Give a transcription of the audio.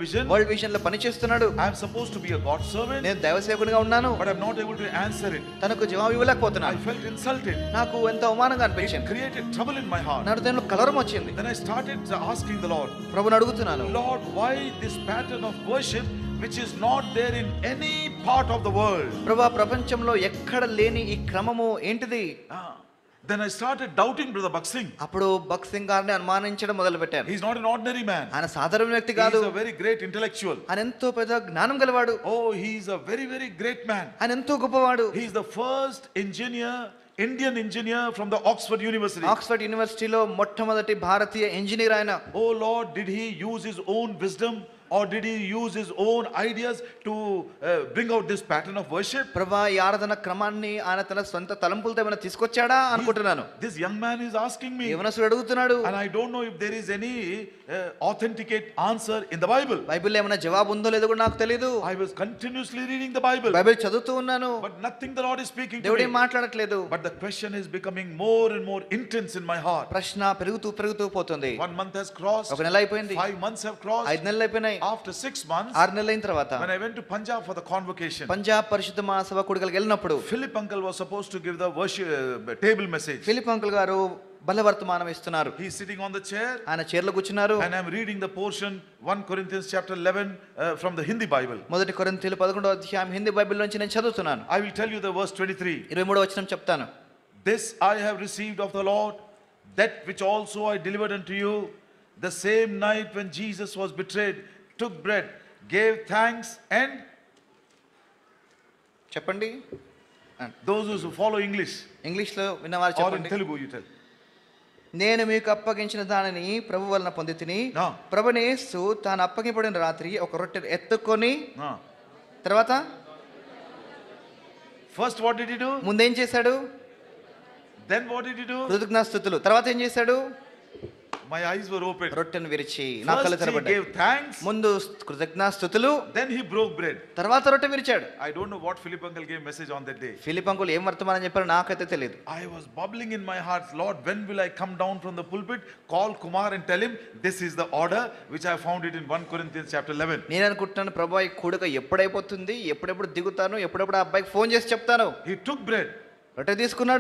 vision. World vision లో పని చేస్తున్నాడు. I am supposed to be a God servant. నేను దైవ సేవకునిగా ఉన్నాను. But I am not able to answer it. తనకు జవాబు I ఇవ్వలేకపోతున్నాను. felt insulted. నాకు ఎంతో అవమానంగా It అనిపించింది. created trouble in my heart. నా హృదయంలో కలవరం వచ్చింది. Then I started asking the Lord, ప్రభువుని అడుగుతున్నాను, Lord, why this pattern of worship which is not there in any part of the world? ప్రభువా, ప్రపంచంలో ఎక్కడ లేని ఈ క్రమము ఏంటిది? Then I started doubting Brother Baksing. అప్పుడు భక్త్ సింగ్ గారిని అనుమానించడం మొదలు పెట్టాను. He's not an ordinary man. ఆయన సాధారణ వ్యక్తి He కాదు. is a very great intellectual. ఆయన ఎంతో పెద్ద జ్ఞానం గలవాడు. Oh, he is a very, very great man. ఆయన ఎంతో గొప్పవాడు. He is the first engineer, Indian engineer from the Oxford University. Oxford యూనివర్సిటీలో మొట్టమొదటి భారతీయ ఇంజనీర్ ఆయన. Oh Lord, did he use his own wisdom or did he use his own ideas to bring out this pattern of worship? ప్రభువా, ఈ ఆరాధన క్రమాన్ని ఆయన తన సొంత తలంపులతో ఏమైనా తీసుకొచ్చాడా అనుకుంటున్నాను. This young man is asking me, యవనస్తుడు అడుగుతున్నాడు. and I don't know if there is any authenticate answer in the Bible. బైబిల్లో ఏమైనా జవాబు ఉందో లేదో కూడా నాకు తెలియదు. I was continuously reading the Bible, Bible చదువుతూ ఉన్నాను. but nothing the Lord is speaking to దేవుడు me. ఏం మాట్లాడట్లేదు. But the question is becoming more and more intense in my heart. ప్రశ్న పెరుగుతూ పోతుంది. 1 month has crossed. ఒక నెల అయిపోయింది. 5 months have crossed. 5 నెలలు అయిపోయినాయి. After 6 months, 6 నెలలు అయిన తర్వాత when I went to Punjab for the convocation, Punjab పరిశుద్ధ మహాసభ కూడికలకు వెళ్ళినప్పుడు Philip uncle was supposed to give the worship table message. Philip uncle గారు బలవర్తమానం ఇస్తున్నారు. He is sitting on the chair, ఆయన చైర్లో కూర్చున్నారు. and I am reading the portion 1 Corinthians chapter 11 from the Hindi Bible. మొదటి కొరింథీయులు 11వ అధ్యాయం హిందీ బైబిల్ నుంచి నేను చదువుతున్నాను. I will tell you the verse 23. 23వ వచనం చెప్తాను. This I have received of the Lord, that which also I delivered unto you, the same night when Jesus was betrayed, took bread, gave thanks, and చెప్పండి. those who follow English ఇంగ్లీష్లో విన్నవారు or in చెప్పండి. Telugu you tell. నేను మీకు అప్పగించిన దానిని ప్రభు వలన పొందితిని. No. ప్రభుని యేసు తాను అప్పగింపబడిన రాత్రి ఒక రొట్టె ఎత్తుకొని No. తర్వాత First what did he do? ముందేం చేశాడు? Then what did he do? కృతజ్ఞతాస్తుతులు. తర్వాత ఏం చేశాడు? My eyes were open. రొట్టెను విరిచి నా కళ్ళు First he తెరబడ్డాయి. gave thanks, ముందు కృతజ్ఞతాస్తుతులు, then he broke bread. తర్వాత రొట్టె విరిచాడు. I don't know what Philip uncle gave message on that day. Philip uncle ఏం వర్తమానం చెప్పారో నాకైతే తెలియదు. I was bubbling in my heart, Lord, when will I come down from the pulpit, call Kumar and tell him this is the order which I found it in 1 Corinthians chapter 11. నేను అనుకుంటున్నాను, ప్రభు ఈ కూడిక ఎప్పుడైపోతుంది, ఎప్పుడెప్పుడు దిగుతాను, ఎప్పుడెప్పుడు ఆ అబ్బాయికి phone చేసి చెప్తాను. He took bread. రొట్టె తీసుకున్నాడు.